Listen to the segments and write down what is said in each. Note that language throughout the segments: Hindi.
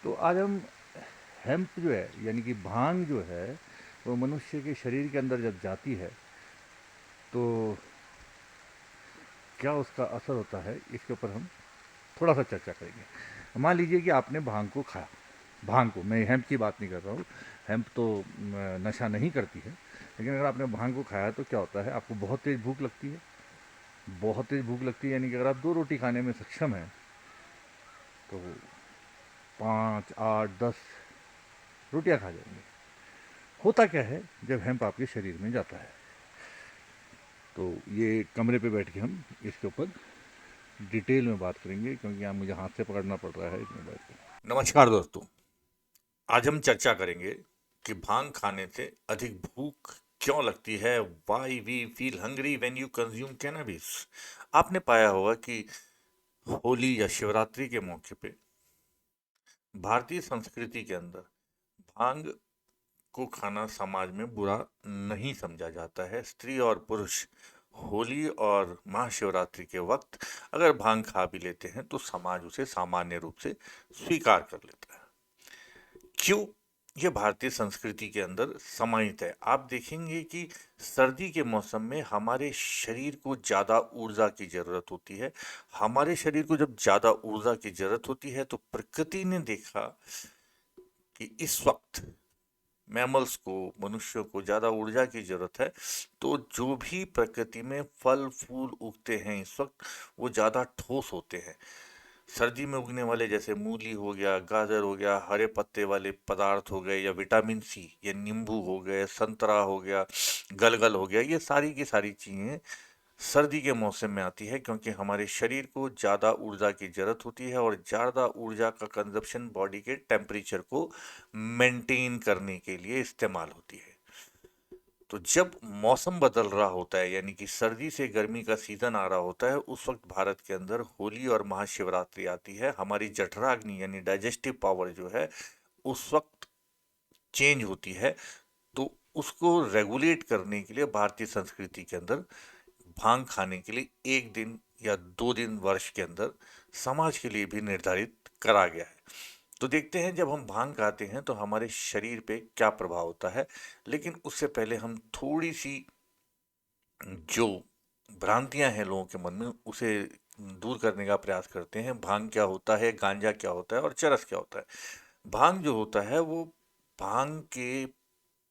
तो आज हम हेम्प जो है यानी कि भांग जो है वो मनुष्य के शरीर के अंदर जब जाती है तो क्या उसका असर होता है, इसके ऊपर हम थोड़ा सा चर्चा करेंगे। मान लीजिए कि आपने भांग को खाया। भांग को, मैं हेम्प की बात नहीं कर रहा हूँ। हेम्प तो नशा नहीं करती है, लेकिन अगर आपने भांग को खाया तो क्या होता है, आपको बहुत तेज़ भूख लगती है। बहुत तेज़ भूख लगती है यानी कि अगर आप 2 रोटी खाने में सक्षम हैं तो 5, 8, 10 रोटियां खा जाएंगे। होता क्या है जब हेम्प आपके शरीर में जाता है? तो ये कमरे पे बैठ के हम इसके ऊपर डिटेल में बात करेंगे, क्योंकि यहाँ मुझे हाथ से पकड़ना पड़ रहा है इसमें बैठ के। नमस्कार दोस्तों, आज हम चर्चा करेंगे कि भांग खाने से अधिक भूख क्यों लगती है। Why we feel hungry when you consume cannabis. आपने पाया होगा कि होली या शिवरात्रि के मौके पे भारतीय संस्कृति के अंदर भांग को खाना समाज में बुरा नहीं समझा जाता है। स्त्री और पुरुष होली और महाशिवरात्रि के वक्त अगर भांग खा भी लेते हैं तो समाज उसे सामान्य रूप से स्वीकार कर लेता है। क्यों? ये भारतीय संस्कृति के अंदर समाहित है। आप देखेंगे कि सर्दी के मौसम में हमारे शरीर को ज़्यादा ऊर्जा की ज़रूरत होती है। हमारे शरीर को जब ज़्यादा ऊर्जा की ज़रूरत होती है तो प्रकृति ने देखा कि इस वक्त मैमल्स को, मनुष्यों को ज़्यादा ऊर्जा की ज़रूरत है, तो जो भी प्रकृति में फल फूल उगते हैं इस वक्त वो ज़्यादा ठोस होते हैं। सर्दी में उगने वाले जैसे मूली हो गया, गाजर हो गया, हरे पत्ते वाले पदार्थ हो गए, या विटामिन सी, या नींबू हो गए, संतरा हो गया, गलगल हो गया, ये सारी की सारी चीज़ें सर्दी के मौसम में आती है, क्योंकि हमारे शरीर को ज़्यादा ऊर्जा की ज़रूरत होती है और ज़्यादा ऊर्जा का कंजप्शन बॉडी के टेम्परेचर को मेंटेन करने के लिए इस्तेमाल होती है। तो जब मौसम बदल रहा होता है, यानी कि सर्दी से गर्मी का सीजन आ रहा होता है, उस वक्त भारत के अंदर होली और महाशिवरात्रि आती है। हमारी जठराग्नि यानी डाइजेस्टिव पावर जो है उस वक्त चेंज होती है। तो उसको रेगुलेट करने के लिए भारतीय संस्कृति के अंदर भांग खाने के लिए 1 दिन या 2 दिन वर्ष के अंदर समाज के लिए भी निर्धारित करा गया है। तो देखते हैं जब हम भांग खाते हैं तो हमारे शरीर पे क्या प्रभाव होता है। लेकिन उससे पहले हम थोड़ी सी जो भ्रांतियां हैं लोगों के मन में उसे दूर करने का प्रयास करते हैं। भांग क्या होता है, गांजा क्या होता है और चरस क्या होता है। भांग जो होता है वो भांग के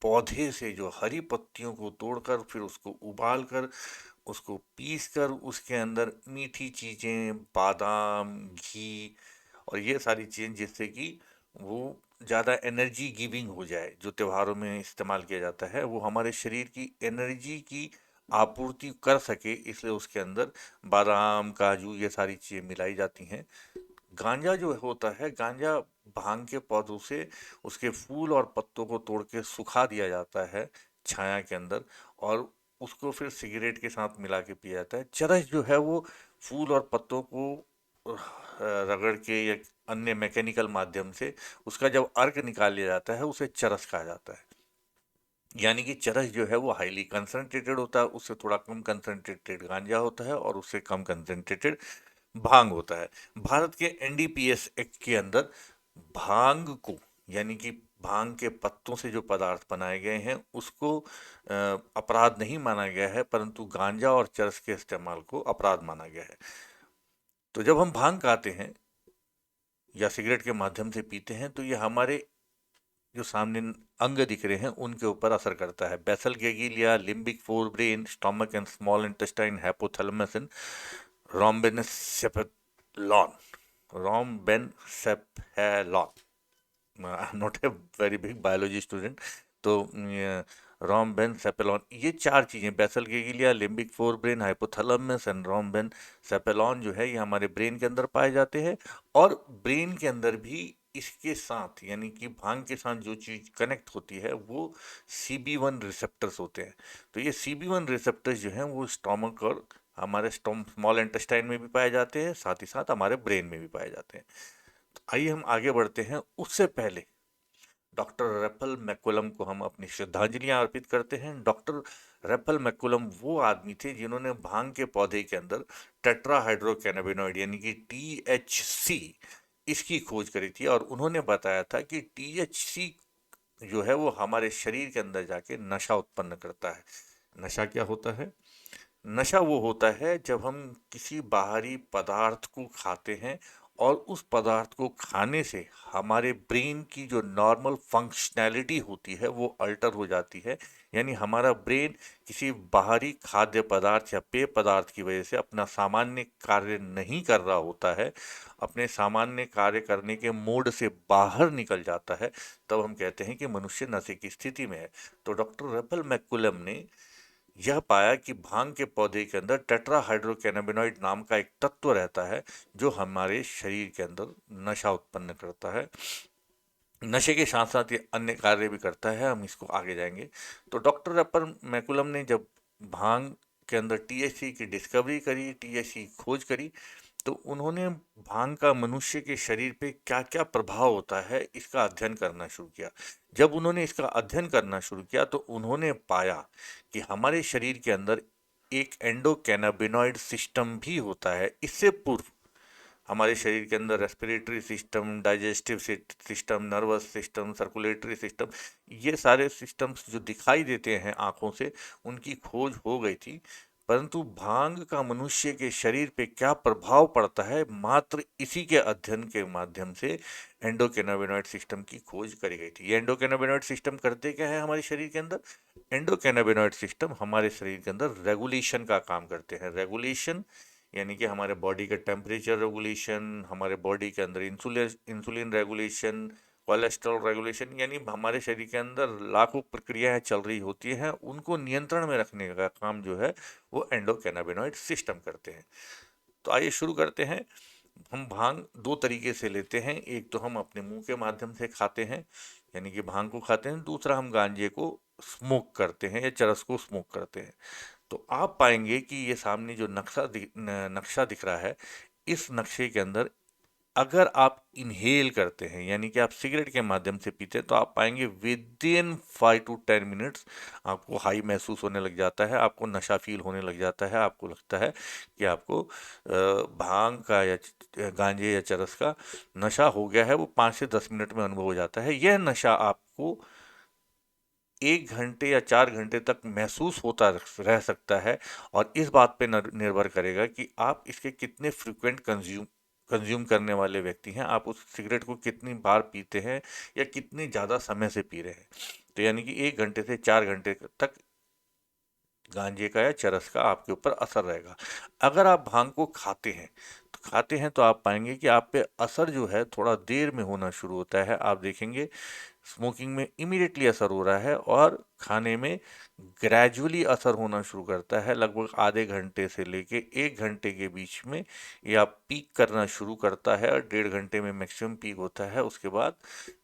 पौधे से जो हरी पत्तियों को तोड़कर फिर उसको उबाल कर उसको पीस कर उसके अंदर मीठी चीज़ें, बादाम, घी और ये सारी चीज़ें, जिससे कि वो ज़्यादा एनर्जी गिविंग हो जाए, जो त्योहारों में इस्तेमाल किया जाता है, वो हमारे शरीर की एनर्जी की आपूर्ति कर सके, इसलिए उसके अंदर बादाम, काजू ये सारी चीज़ें मिलाई जाती हैं। गांजा जो होता है, गांजा भांग के पौधों से उसके फूल और पत्तों को तोड़ के सुखा दिया जाता है छाया के अंदर, और उसको फिर सिगरेट के साथ मिला के पिया जाता है। चरस जो है वो फूल और पत्तों को रगड़ के या अन्य मैकेनिकल माध्यम से उसका जब अर्क निकाल लिया जाता है उसे चरस कहा जाता है। यानी कि चरस जो है वो हाईली कंसंट्रेटेड होता है, उससे थोड़ा कम कंसंट्रेटेड गांजा होता है और उससे कम कंसंट्रेटेड भांग होता है। भारत के एनडीपीएस एक्ट के अंदर भांग को, यानी कि भांग के पत्तों से जो पदार्थ बनाए गए हैं उसको अपराध नहीं माना गया है, परंतु गांजा और चरस के इस्तेमाल को अपराध माना गया है। तो जब हम भांग खाते हैं या सिगरेट के माध्यम से पीते हैं तो ये हमारे जो सामने अंग दिख रहे हैं उनके ऊपर असर करता है। Basal ganglia, limbic forebrain, stomach and small intestine, hypothalamus and rhombencephalon. Rhombencephalon, I am not a very big biology student. तो रोम्बेन सेपेलॉन, ये चार चीज़ें, basal ganglia, limbic forebrain, hypothalamus and rhombencephalon जो है ये हमारे ब्रेन के अंदर पाए जाते हैं। और ब्रेन के अंदर भी इसके साथ, यानी कि भांग के साथ जो चीज़ कनेक्ट होती है वो CB1 रिसेप्टर्स होते हैं। तो ये CB1 रिसेप्टर्स जो हैं वो स्टोमक और हमारे स्मॉल इंटेस्टाइन में भी पाए जाते हैं, साथ ही साथ हमारे ब्रेन में भी पाए जाते हैं। तो आइए हम आगे बढ़ते हैं। उससे पहले डॉक्टर रेपल मैकुलम को हम अपनी श्रद्धांजलियां अर्पित करते हैं। डॉक्टर रेपल मैकुलम वो आदमी थे जिन्होंने भांग के पौधे के अंदर टेट्राहाइड्रोकैनाबिनॉइड यानी कि THC इसकी खोज करी थी और उन्होंने बताया था कि टीएचसी जो है वो हमारे शरीर के अंदर जाके नशा उत्पन्न करता है। नशा क्या होता है? नशा वो होता है जब हम किसी बाहरी पदार्थ को खाते हैं और उस पदार्थ को खाने से हमारे ब्रेन की जो नॉर्मल फंक्शनैलिटी होती है वो अल्टर हो जाती है। यानी हमारा ब्रेन किसी बाहरी खाद्य पदार्थ या पेय पदार्थ की वजह से अपना सामान्य कार्य नहीं कर रहा होता है, अपने सामान्य कार्य करने के मोड से बाहर निकल जाता है, तब हम कहते हैं कि मनुष्य नशे की स्थिति में है। तो डॉक्टर रेपल मैकुलम ने यह पाया कि भांग के पौधे के अंदर टेट्राहाइड्रोकैनाबिनॉइड नाम का एक तत्व रहता है जो हमारे शरीर के अंदर नशा उत्पन्न करता है। नशे के साथ साथ ये अन्य कार्य भी करता है, हम इसको आगे जाएंगे। तो डॉक्टर रेपर मैकुलम ने जब भांग के अंदर टीएचसी की डिस्कवरी करी, टीएचसी की खोज करी, तो उन्होंने भांग का मनुष्य के शरीर पे क्या-क्या प्रभाव होता है इसका अध्ययन करना शुरू किया। जब उन्होंने इसका अध्ययन करना शुरू किया तो उन्होंने पाया कि हमारे शरीर के अंदर एक एंडोकैनाबिनॉइड सिस्टम भी होता है। इससे पूर्व हमारे शरीर के अंदर respiratory system, digestive system, nervous system, circulatory system, ये सारे सिस्टम्स जो दिखाई देते हैं आंखों से, उनकी खोज हो गई थी। परंतु भांग का मनुष्य के शरीर पे क्या प्रभाव पड़ता है, मात्र इसी के अध्ययन के माध्यम से एंडोकैनाबिनॉइड सिस्टम की खोज करी गई थी। ये एंडोकैनाबिनॉइड सिस्टम करते क्या है हमारे शरीर के अंदर? एंडोकैनाबिनॉइड सिस्टम हमारे शरीर के अंदर रेगुलेशन का काम करते हैं। रेगुलेशन यानी कि हमारे बॉडी का टेम्परेचर रेगुलेशन, हमारे बॉडी के अंदर insulin insulin regulation, cholesterol regulation, यानी हमारे शरीर के अंदर लाखों प्रक्रियाएं चल रही होती हैं, उनको नियंत्रण में रखने का काम जो है वो एंडोकैनाबिनॉइड सिस्टम करते हैं। तो आइए शुरू करते हैं। हम भांग दो तरीके से लेते हैं। एक तो हम अपने मुंह के माध्यम से खाते हैं, यानी कि भांग को खाते हैं। दूसरा हम गांजे को स्मोक करते हैं या चरस को स्मोक करते हैं। तो आप पाएंगे कि ये सामने जो नक्शा दिख रहा है, इस नक्शे के अंदर अगर आप इनहेल करते हैं, यानी कि आप सिगरेट के माध्यम से पीते हैं, तो आप पाएंगे विद इन 5 to 10 मिनट्स आपको हाई महसूस होने लग जाता है, आपको नशा फील होने लग जाता है, आपको लगता है कि आपको भांग का या गांजे या चरस का नशा हो गया है। वो 5 से 10 मिनट में अनुभव हो जाता है। यह नशा आपको 1 घंटे या 4 घंटे तक महसूस होता रह सकता है और इस बात पे निर्भर करेगा कि आप इसके कितने फ्रिक्वेंट कंज्यूम करने वाले व्यक्ति हैं, आप उस सिगरेट को कितनी बार पीते हैं या कितने ज़्यादा समय से पी रहे हैं। तो यानी कि 1 घंटे से 4 घंटे तक गांजे का या चरस का आपके ऊपर असर रहेगा। अगर आप भांग को खाते हैं तो आप पाएंगे कि आप पे असर जो है थोड़ा देर में होना शुरू होता है। आप देखेंगे स्मोकिंग में इमीडिएटली असर हो रहा है और खाने में ग्रेजुअली असर होना शुरू करता है। लगभग आधे घंटे से लेके 1 घंटे के बीच में या पीक करना शुरू करता है और 1.5 घंटे में मैक्सिमम पीक होता है। उसके बाद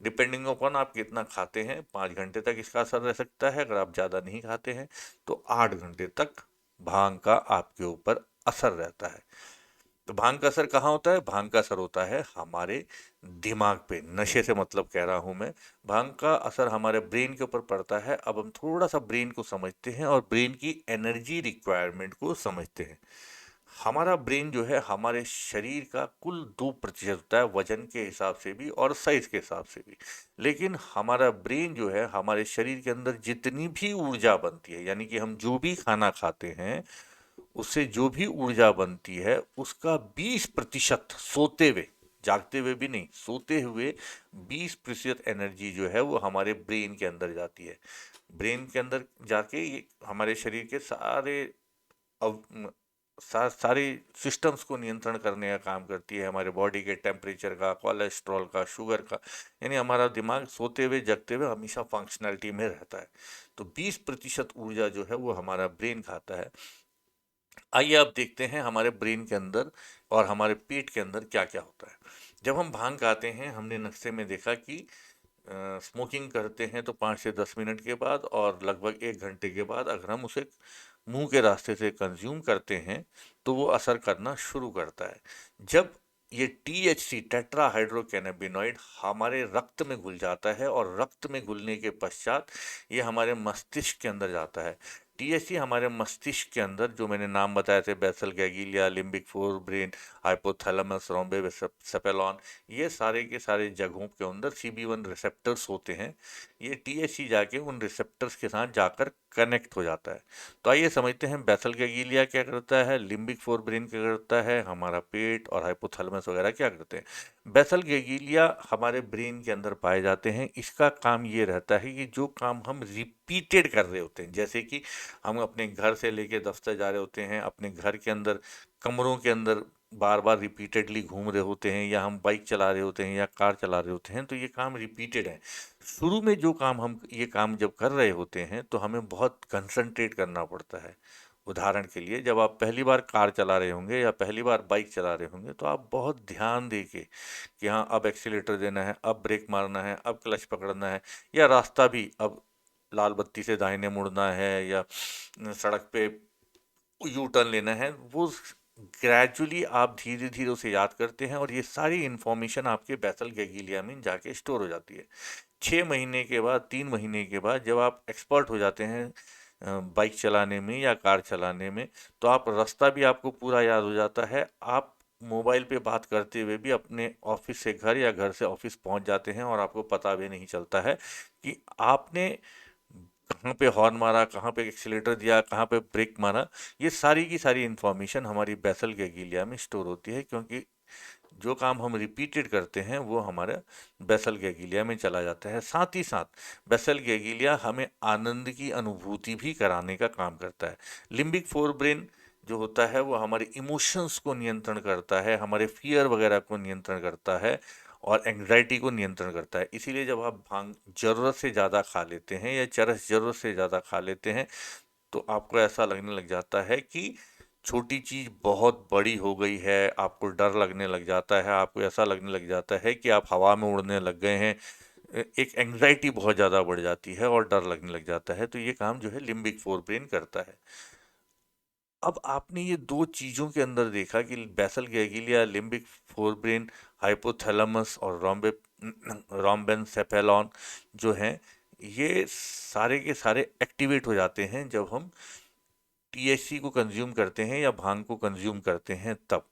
डिपेंडिंग अपॉन आप कितना खाते हैं, 5 घंटे तक इसका असर रह सकता है। अगर आप ज़्यादा नहीं खाते हैं तो 8 घंटे तक भांग का आपके ऊपर असर रहता है। तो भांग का असर कहाँ होता है? भांग का असर होता है हमारे दिमाग पे। नशे से मतलब कह रहा हूं मैं। भांग का असर हमारे ब्रेन के ऊपर पड़ता है। अब हम थोड़ा सा ब्रेन को समझते हैं और ब्रेन की एनर्जी रिक्वायरमेंट को समझते हैं। हमारा ब्रेन जो है हमारे शरीर का कुल 2% होता है, वजन के हिसाब से भी और साइज के हिसाब से भी। लेकिन हमारा ब्रेन जो है हमारे शरीर के अंदर जितनी भी ऊर्जा बनती है, यानी कि हम जो भी खाना खाते हैं उससे जो भी ऊर्जा बनती है उसका 20% सोते हुए, जागते हुए भी नहीं, सोते हुए 20% एनर्जी जो है वो हमारे ब्रेन के अंदर जाती है। ब्रेन के अंदर जाके ये हमारे शरीर के अव सारे सिस्टम्स को नियंत्रण करने का काम करती है। हमारे बॉडी के टेम्परेचर का, कोलेस्ट्रॉल का, शुगर का, यानी हमारा दिमाग सोते हुए जगते हुए हमेशा फंक्शनैलिटी में रहता है। तो 20% ऊर्जा जो है वो हमारा ब्रेन खाता है। आइए अब देखते हैं हमारे ब्रेन के अंदर और हमारे पेट के अंदर क्या क्या होता है। जब हम भांग खाते हैं, हमने नक्शे में देखा कि स्मोकिंग करते हैं तो 5 से 10 मिनट के बाद और लगभग 1 घंटे के बाद अगर हम उसे मुंह के रास्ते से कंज्यूम करते हैं तो वो असर करना शुरू करता है। जब ये टीएचसी टेट्राहाइड्रोकैनाबिनॉइड हमारे रक्त में घुल जाता है और रक्त में घुलने के पश्चात ये हमारे मस्तिष्क के अंदर जाता है। टीएचसी हमारे मस्तिष्क के अंदर, जो मैंने नाम बताए थे, basal ganglia, limbic forebrain, hypothalamus, rhombencephalon, ये सारे के सारे जगहों के अंदर CB1 रिसेप्टर्स होते हैं। ये टीएचसी जाके उन रिसेप्टर्स के साथ जाकर कनेक्ट हो जाता है। तो आइए समझते हैं बेसल गैंग्लिया क्या करता है, लिम्बिक फोरब्रेन क्या करता है, हमारा पेट और हाइपोथैलेमस वगैरह क्या करते हैं। बेसल गैंग्लिया हमारे ब्रेन के अंदर पाए जाते हैं। इसका काम ये रहता है कि जो काम हम रिपीटेड कर रहे होते हैं, जैसे कि हम अपने घर से लेके दफ्तर जा रहे होते हैं, अपने घर के अंदर कमरों के अंदर बार बार रिपीटेडली घूम रहे होते हैं, या हम बाइक चला रहे होते हैं या कार चला रहे होते हैं, तो ये काम रिपीटेड है। शुरू में जो काम हम ये काम जब कर रहे होते हैं तो हमें बहुत कंसंट्रेट करना पड़ता है। उदाहरण के लिए, जब आप पहली बार कार चला रहे होंगे या पहली बार बाइक चला रहे होंगे तो आप बहुत ध्यान दे के कि हाँ, अब एक्सीलेटर देना है, अब ब्रेक मारना है, अब क्लच पकड़ना है, या रास्ता भी अब लाल बत्ती से दाहिने मुड़ना है, या सड़क पे यू टर्न लेना है, वो ग्रेजुअली आप धीरे धीरे उसे याद करते हैं और ये सारी इन्फॉर्मेशन आपके बेसल गैंग्लिया में जाके स्टोर हो जाती है। 6 महीने के बाद, 3 महीने के बाद जब आप एक्सपर्ट हो जाते हैं बाइक चलाने में या कार चलाने में, तो आप रास्ता भी आपको पूरा याद हो जाता है। आप मोबाइल पे बात करते हुए भी अपने ऑफिस से घर या घर से ऑफिस पहुंच जाते हैं और आपको पता भी नहीं चलता है कि आपने कहाँ पे हॉर्न मारा, कहाँ पे एक्सीलेटर दिया, कहाँ पे ब्रेक मारा। ये सारी की सारी इन्फॉर्मेशन हमारी बेसल गैंग्लिया में स्टोर होती है, क्योंकि जो काम हम रिपीटेड करते हैं वो हमारा बेसल गैंग्लिया में चला जाता है। साथ ही साथ बेसल गैंग्लिया हमें आनंद की अनुभूति भी कराने का काम करता है। लिम्बिक फोरब्रेन जो होता है वो हमारे इमोशंस को नियंत्रण करता है, हमारे फियर वगैरह को नियंत्रण करता है और एंग्जाइटी को नियंत्रण करता है। इसीलिए जब आप भांग ज़रूरत से ज़्यादा खा लेते हैं या चरस ज़रूरत से ज़्यादा खा लेते हैं, तो आपको ऐसा लगने लग जाता है कि छोटी चीज़ बहुत बड़ी हो गई है, आपको डर लगने लग जाता है, आपको ऐसा लगने लग जाता है कि आप हवा में उड़ने लग गए हैं। एक एंग्जाइटी बहुत ज़्यादा बढ़ जाती है और डर लगने लग जाता है। तो ये काम जो है लिम्बिक फोरब्रेन करता है। अब आपने ये दो चीज़ों के अंदर देखा कि basal ganglia, limbic forebrain, hypothalamus और रोम्बेनसेफेलॉन जो हैं, ये सारे के सारे एक्टिवेट हो जाते हैं जब हम टीएचसी को कंज्यूम करते हैं या भांग को कंज्यूम करते हैं। तब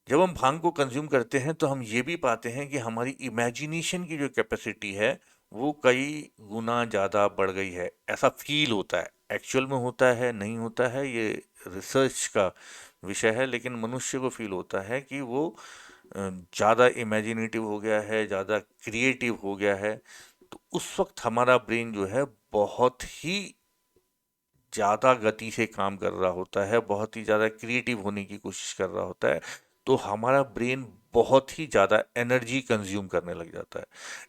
जब हम भांग को कंज्यूम करते हैं तो हम ये भी पाते हैं कि हमारी इमेजिनेशन की जो कैपेसिटी है वो कई गुना ज़्यादा बढ़ गई है, ऐसा फील होता है। एक्चुअल में होता है नहीं होता है ये रिसर्च का विषय है, लेकिन मनुष्य को फील होता है कि वो ज़्यादा इमेजिनेटिव हो गया है, ज़्यादा क्रिएटिव हो गया है। तो उस वक्त हमारा ब्रेन जो है बहुत ही ज़्यादा गति से काम कर रहा होता है, बहुत ही ज़्यादा क्रिएटिव होने की कोशिश कर रहा होता है। तो हमारा ब्रेन बहुत ही ज़्यादा एनर्जी कंज्यूम करने लग जाता है।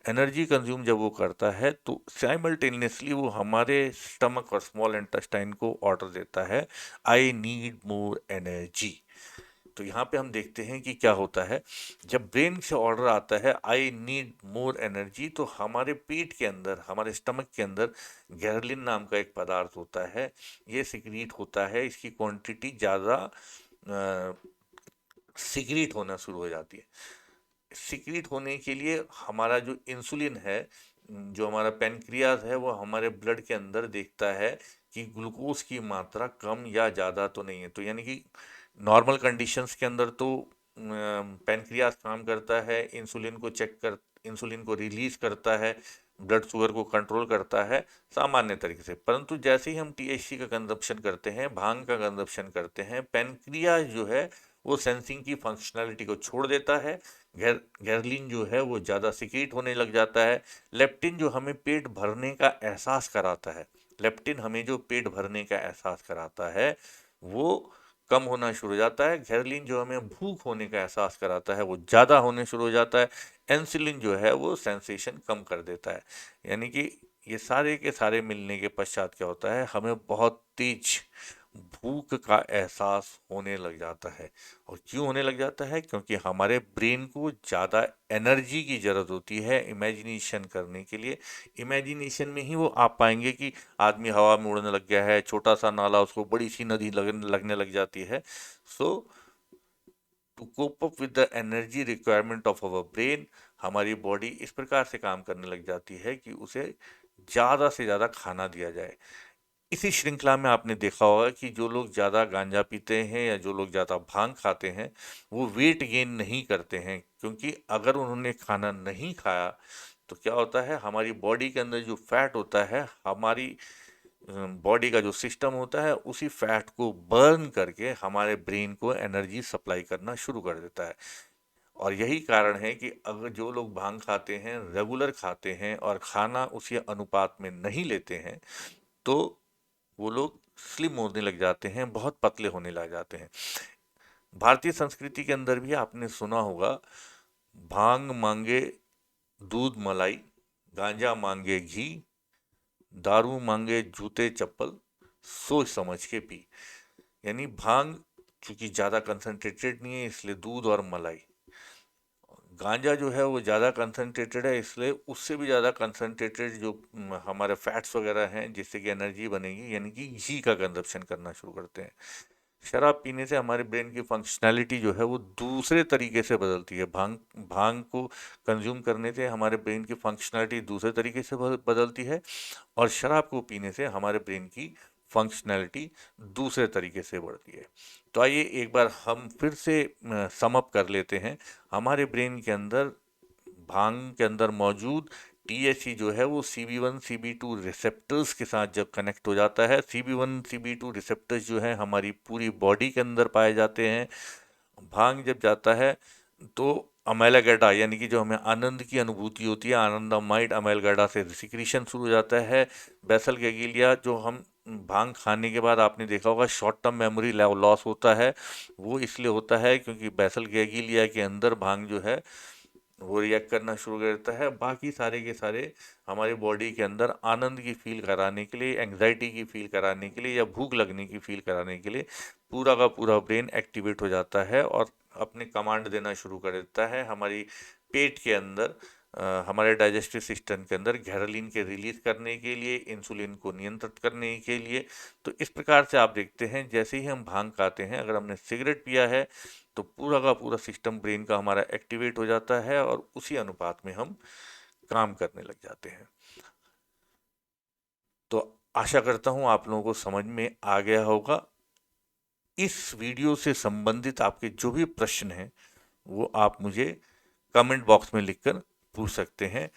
एनर्जी कंज्यूम जब वो करता है तो साइमल्टेनियसली वो हमारे स्टमक और स्मॉल इंटेस्टाइन को ऑर्डर देता है, आई नीड मोर एनर्जी। तो यहाँ पे हम देखते हैं कि क्या होता है, जब ब्रेन से ऑर्डर आता है आई नीड मोर एनर्जी, तो हमारे पेट के अंदर, हमारे स्टमक के अंदर गैरलिन नाम का एक पदार्थ होता है, ये सिक्रीट होता है। इसकी क्वांटिटी ज़्यादा सिक्रीट होना शुरू हो जाती है। सिक्रीट होने के लिए हमारा जो इंसुलिन है, जो हमारा पैनक्रियाज है, वो हमारे ब्लड के अंदर देखता है कि ग्लूकोज की मात्रा कम या ज़्यादा तो नहीं है। तो यानी कि नॉर्मल कंडीशंस के अंदर तो पैनक्रियाज काम करता है, इंसुलिन को रिलीज करता है, ब्लड शुगर को कंट्रोल करता है सामान्य तरीके से। परंतु जैसे ही हम टीएचसी का कंजप्शन करते हैं, भांग का कंजप्शन करते हैं, पैनक्रियाज जो है वो सेंसिंग की फंक्शनैलिटी को छोड़ देता है। गैरलीन जो है वो ज़्यादा सिक्रीट होने लग जाता है। लेप्टिन जो हमें पेट भरने का एहसास कराता है, लेप्टिन हमें जो पेट भरने का एहसास कराता है वो कम होना शुरू हो जाता है। गैरलीन जो हमें भूख होने का एहसास कराता है वो ज़्यादा होने शुरू हो जाता है। इंसुलिन जो है वो सेंसेशन कम कर देता है। यानी कि ये सारे के सारे मिलने के पश्चात क्या होता है, हमें बहुत तेज भूख का एहसास होने लग जाता है। और क्यों होने लग जाता है? क्योंकि हमारे ब्रेन को ज़्यादा एनर्जी की ज़रूरत होती है इमेजिनेशन करने के लिए। इमेजिनेशन में ही वो आप पाएंगे कि आदमी हवा में उड़ने लग गया है, छोटा सा नाला उसको बड़ी सी नदी लगने लग जाती है। So to cope up with the energy requirement of our brain, हमारी बॉडी इस प्रकार से काम करने लग जाती है कि उसे ज़्यादा से ज़्यादा खाना दिया जाए। इसी श्रृंखला में आपने देखा होगा कि जो लोग ज़्यादा गांजा पीते हैं या जो लोग ज़्यादा भांग खाते हैं वो वेट गेन नहीं करते हैं, क्योंकि अगर उन्होंने खाना नहीं खाया तो क्या होता है, हमारी बॉडी के अंदर जो फैट होता है, हमारी बॉडी का जो सिस्टम होता है उसी फैट को बर्न करके हमारे ब्रेन को एनर्जी सप्लाई करना शुरू कर देता है। और यही कारण है कि अगर जो लोग भांग खाते हैं, रेगुलर खाते हैं और खाना उसी अनुपात में नहीं लेते हैं, तो वो लोग स्लिम होने लग जाते हैं, बहुत पतले होने लग जाते हैं। भारतीय संस्कृति के अंदर भी आपने सुना होगा, भांग मांगे दूध मलाई, गांजा मांगे घी, दारू मांगे जूते चप्पल, सोच समझ के पी। यानी भांग चूंकि ज़्यादा कंसंट्रेटेड नहीं है इसलिए दूध और मलाई, गांजा जो है वो ज़्यादा कंसंट्रेटेड है इसलिए उससे भी ज़्यादा कंसंट्रेटेड जो हमारे फैट्स वगैरह हैं जिससे कि एनर्जी बनेगी, यानी कि घी का कंजप्शन करना शुरू करते हैं। शराब पीने से हमारे ब्रेन की फंक्शनैलिटी जो है वो दूसरे तरीके से बदलती है। भांग भांग को कंज्यूम करने से हमारे ब्रेन की फंक्शनैलिटी दूसरे तरीके से बदलती है, और शराब को पीने से हमारे ब्रेन की फंक्शनैलिटी दूसरे तरीके से बढ़ती है। तो आइए एक बार हम फिर से सम अप कर लेते हैं। हमारे ब्रेन के अंदर भांग के अंदर मौजूद टीएचसी जो है वो CB1 CB2 रिसेप्टर्स के साथ जब कनेक्ट हो जाता है, CB1 CB2 रिसेप्टर्स जो है हमारी पूरी बॉडी के अंदर पाए जाते हैं। भांग जब जाता है तो अमेलागेडा, यानी कि जो हमें आनंद की अनुभूति होती है, आनंदामाइड अमेलगेडा से सिक्रीशन शुरू हो जाता है। बेसल गैंग्लिया, जो हम भांग खाने के बाद आपने देखा होगा शॉर्ट टर्म मेमोरी लॉस होता है, वो इसलिए होता है क्योंकि बेसल गैंग्लिया के अंदर भांग जो है वो रिएक्ट करना शुरू कर देता है। बाकी सारे के सारे हमारी बॉडी के अंदर आनंद की फील कराने के लिए, एंग्जाइटी की फील कराने के लिए या भूख लगने की फील कराने के लिए पूरा का पूरा ब्रेन एक्टिवेट हो जाता है और अपने कमांड देना शुरू कर देता है हमारी पेट के अंदर, हमारे डाइजेस्टिव सिस्टम के अंदर घैरलीन के रिलीज करने के लिए, इंसुलिन को नियंत्रित करने के लिए। तो इस प्रकार से आप देखते हैं जैसे ही हम भांग खाते हैं, अगर हमने सिगरेट पिया है तो पूरा का पूरा सिस्टम ब्रेन का हमारा एक्टिवेट हो जाता है और उसी अनुपात में हम काम करने लग जाते हैं। तो आशा करता हूँ आप लोगों को समझ में आ गया होगा। इस वीडियो से संबंधित आपके जो भी प्रश्न हैं वो आप मुझे कमेंट बॉक्स में लिखकर पूछ सकते हैं।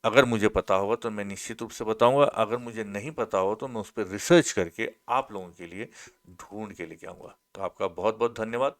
अगर मुझे पता होगा तो मैं निश्चित रूप से बताऊंगा, अगर मुझे नहीं पता हो तो मैं उस पर रिसर्च करके आप लोगों के लिए ढूंढ के लेके आऊंगा। तो आपका बहुत बहुत धन्यवाद।